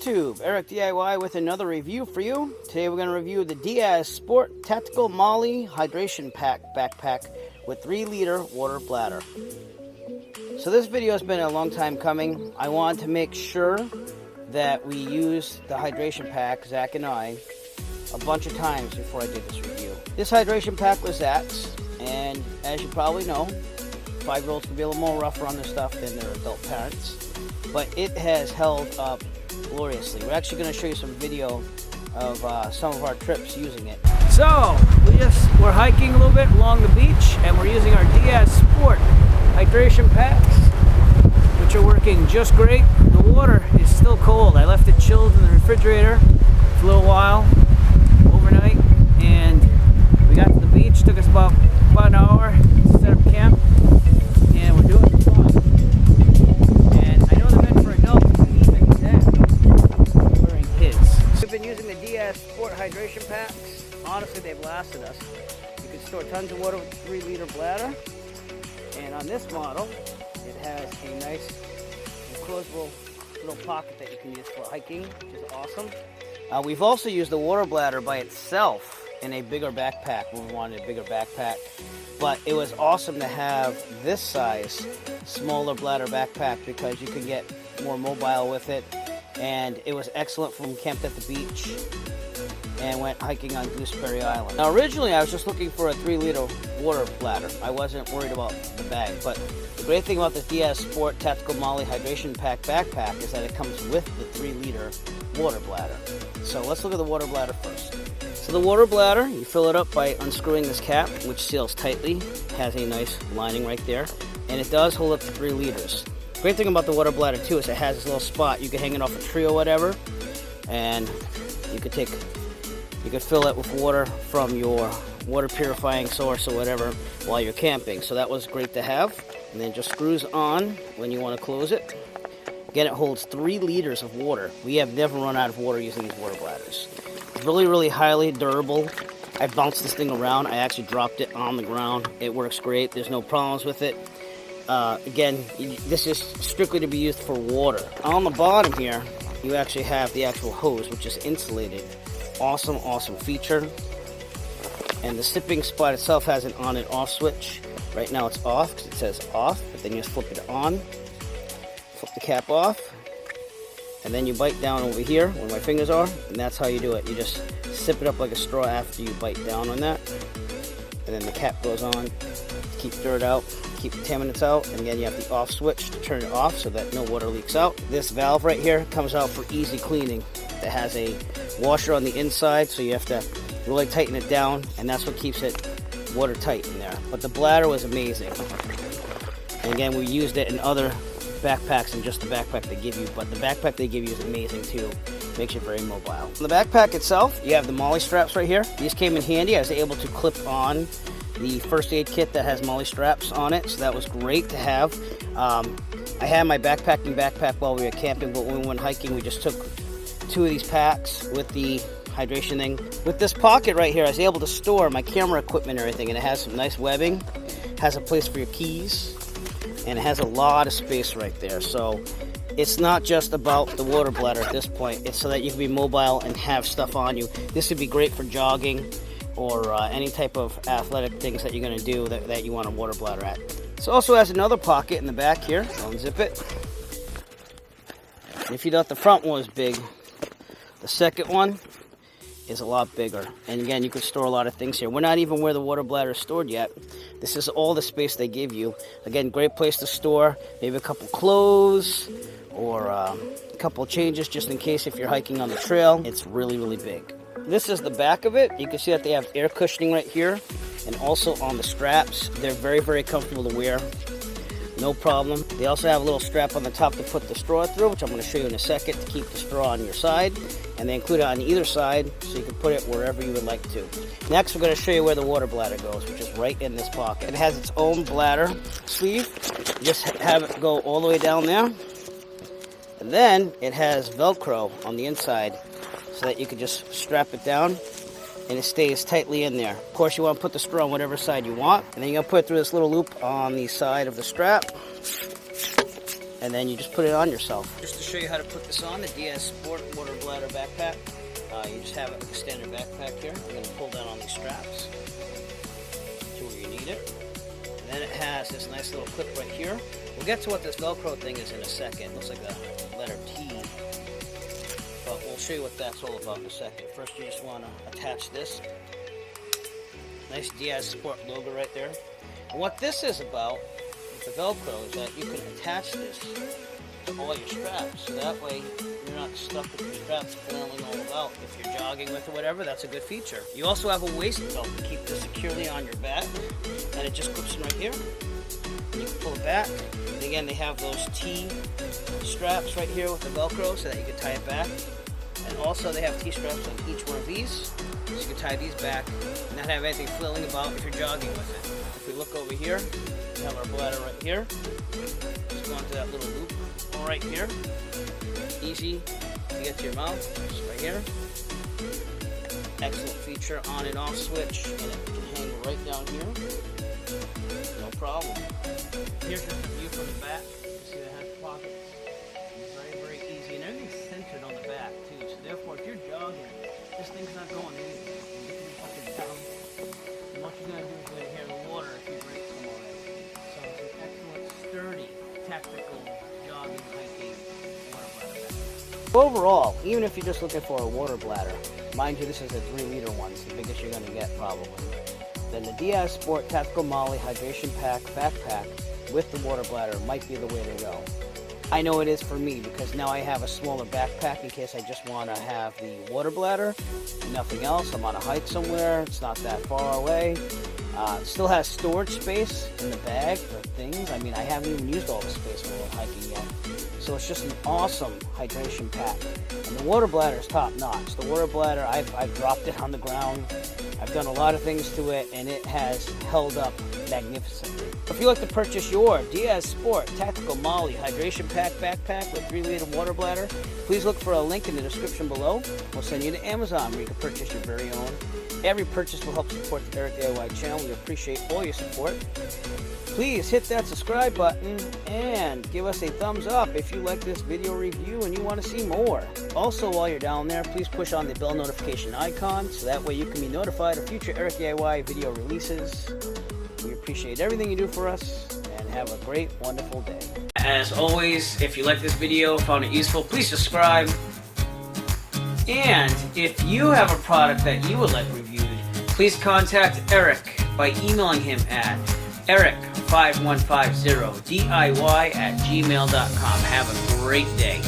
YouTube, Eric DIY with another review for you. Today we're going to review the Diaz Sport Tactical Molle Hydration Pack Backpack with 3-liter water bladder. So this video has been a long time coming. I wanted to make sure that we use the hydration pack, Zach and I, a bunch of times before I did this review. This hydration pack was Zach's, and as you probably know, 5-year-olds can be a little more rougher on this stuff than their adult parents. But it has held up gloriously. We're actually going to show you some video of some of our trips using it. So we're hiking a little bit along the beach, and we're using our Diaz Sport hydration packs, which are working just great. The water is still cold. I left it chilled in the refrigerator for a little while overnight, and we got to the beach. Took us about an hour to set up camp, and we're doing it fun. And I know they're meant for adults, but even then, wearing kids. We've been using the Diaz Sport hydration packs. Honestly, they've lasted us. You can store tons of water with a 3-liter bladder. And on this model, it has a nice enclosable little pocket that you can use for hiking, which is awesome. We've also used the water bladder by itself in a bigger backpack when we wanted a bigger backpack. But it was awesome to have this size, smaller bladder backpack because you can get more mobile with it. And it was excellent for when we camped at the beach and went hiking on Gooseberry Island. Now originally I was just looking for a 3-liter water bladder. I wasn't worried about the bag, but the great thing about the Diaz Sport Tactical Molle Hydration Pack backpack is that it comes with the 3-liter water bladder. So let's look at the water bladder first. So the water bladder, you fill it up by unscrewing this cap, which seals tightly, has a nice lining right there, and it does hold up to 3 liters. Great thing about the water bladder too is it has this little spot. You can hang it off a tree or whatever, and you could fill it with water from your water purifying source or whatever while you're camping. So that was great to have. And then just screws on when you want to close it. Again, it holds 3 liters of water. We have never run out of water using these water bladders. It's really, really highly durable. I bounced this thing around. I actually dropped it on the ground. It works great. There's no problems with it. Again, this is strictly to be used for water. On the bottom here, you actually have the actual hose, which is insulated. Awesome, awesome feature. And the sipping spot itself has an on and off switch. Right now it's off because it says off, but then you just flip it on. Flip the cap off. And then you bite down over here where my fingers are, and that's how you do it. You just sip it up like a straw after you bite down on that. And then the cap goes on. Keep dirt out, keep contaminants out, and again you have the off switch to turn it off so that no water leaks out. This valve right here comes out for easy cleaning. It has a washer on the inside, so you have to really tighten it down, and that's what keeps it watertight in there. But the bladder was amazing. And again, we used it in other backpacks than just the backpack they give you, but the backpack they give you is amazing too. Makes you very mobile. On the backpack itself, you have the Molle straps right here. These came in handy. I was able to clip on the first aid kit that has Molle straps on it, so that was great to have. I had my backpack while we were camping, but when we went hiking, we just took 2 of these packs with the hydration thing. With this pocket right here, I was able to store my camera equipment and everything, and it has some nice webbing, has a place for your keys, and it has a lot of space right there. So it's not just about the water bladder at this point, it's so that you can be mobile and have stuff on you. This would be great for jogging or any type of athletic things that you're going to do that you want a water bladder at. This also has another pocket in the back here. I'll unzip it. And if you thought the front one was big, the second one is a lot bigger. And again, you can store a lot of things here. We're not even where the water bladder is stored yet. This is all the space they give you. Again, great place to store maybe a couple clothes or a couple changes just in case if you're hiking on the trail. It's really, really big. This is the back of it. You can see that they have air cushioning right here and also on the straps. They're very, very comfortable to wear. No problem. They also have a little strap on the top to put the straw through, which I'm going to show you in a second, to keep the straw on your side. And they include it on either side, so you can put it wherever you would like to. Next, we're going to show you where the water bladder goes, which is right in this pocket. It has its own bladder sleeve. You just have it go all the way down there. And then it has Velcro on the inside, so that you can just strap it down and it stays tightly in there. Of course, you want to put the straw on whatever side you want, and then you're going to put it through this little loop on the side of the strap, and then you just put it on yourself. Just to show you how to put this on, the Diaz Sport Water Bladder backpack. You just have it like a standard backpack here. You're going to pull down on these straps to where you need it. And then it has this nice little clip right here. We'll get to what this Velcro thing is in a second. It looks like a letter T. But we'll show you what that's all about in a second. First, you just want to attach this. Nice Diaz Sport logo right there. And what this is about with the Velcro is that you can attach this to all your straps. So that way you're not stuck with your straps flailing all about. If you're jogging with or whatever, that's a good feature. You also have a waist belt to keep this securely on your back. And it just clips in right here. And you can pull it back. And again, they have those T straps right here with the Velcro so that you can tie it back. And also they have T-straps on each one of these. So you can tie these back and not have anything flailing about if you're jogging with it. If we look over here, we have our bladder right here. Just go into that little loop right here. Easy to get to your mouth. Just right here. Excellent feature, on and off switch, and it can hang right down here. No problem. Here's just a view from the back. You see that has pockets. It's very, very easy, and everything's centered on the back too. So therefore, if you're jogging, this thing's not going anywhere. You can put it down, and what you're gonna do is gonna hear the water if you break some already. So it's an excellent, sturdy, tactical jogging, hiking water bladder backpack. Overall, even if you're just looking for a water bladder, mind you, this is a 3-liter one. It's the biggest you're gonna get probably. Then the Diaz Sport Tactical Molle Hydration Pack backpack with the water bladder might be the way to go. I know it is for me because now I have a smaller backpack in case I just want to have the water bladder, nothing else. I'm on a hike somewhere, it's not that far away. It still has storage space in the bag for things. I mean, I haven't even used all the space while I'm hiking yet. So it's just an awesome hydration pack. And the water bladder is top notch. The water bladder, I've dropped it on the ground. I've done a lot of things to it, and it has held up magnificently. If you'd like to purchase your Diaz Sport Tactical Molle Hydration Pack backpack with 3-liter water bladder, please look for a link in the description below. We'll send you to Amazon where you can purchase your very own. Every purchase will help support the Eric DIY channel. We appreciate all your support. Please hit that subscribe button and give us a thumbs up if you like this video review and you want to see more. Also, while you're down there, please push on the bell notification icon so that way you can be notified of future Eric DIY video releases. We appreciate everything you do for us, and have a great, wonderful day. As always, if you like this video, found it useful, please subscribe. And if you have a product that you would like reviewed, please contact Eric by emailing him at eric5150diy@gmail.com. Have a great day.